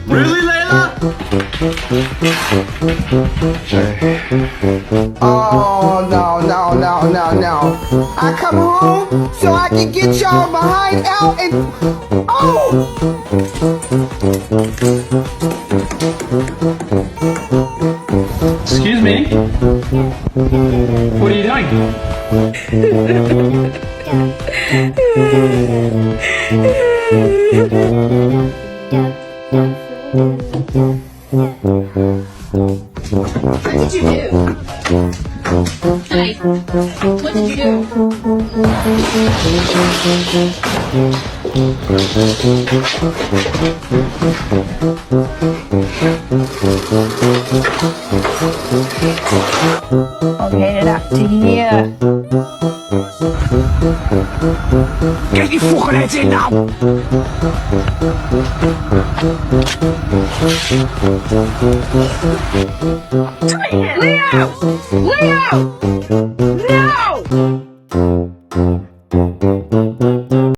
Really, Layla? Oh, no. I come home so I can get y'all behind out and... Oh! Excuse me? What are you doing? What did you do? Hey, what did you do? Okay, det up to here. Get your fucking heads in now! Leo! Leo! No!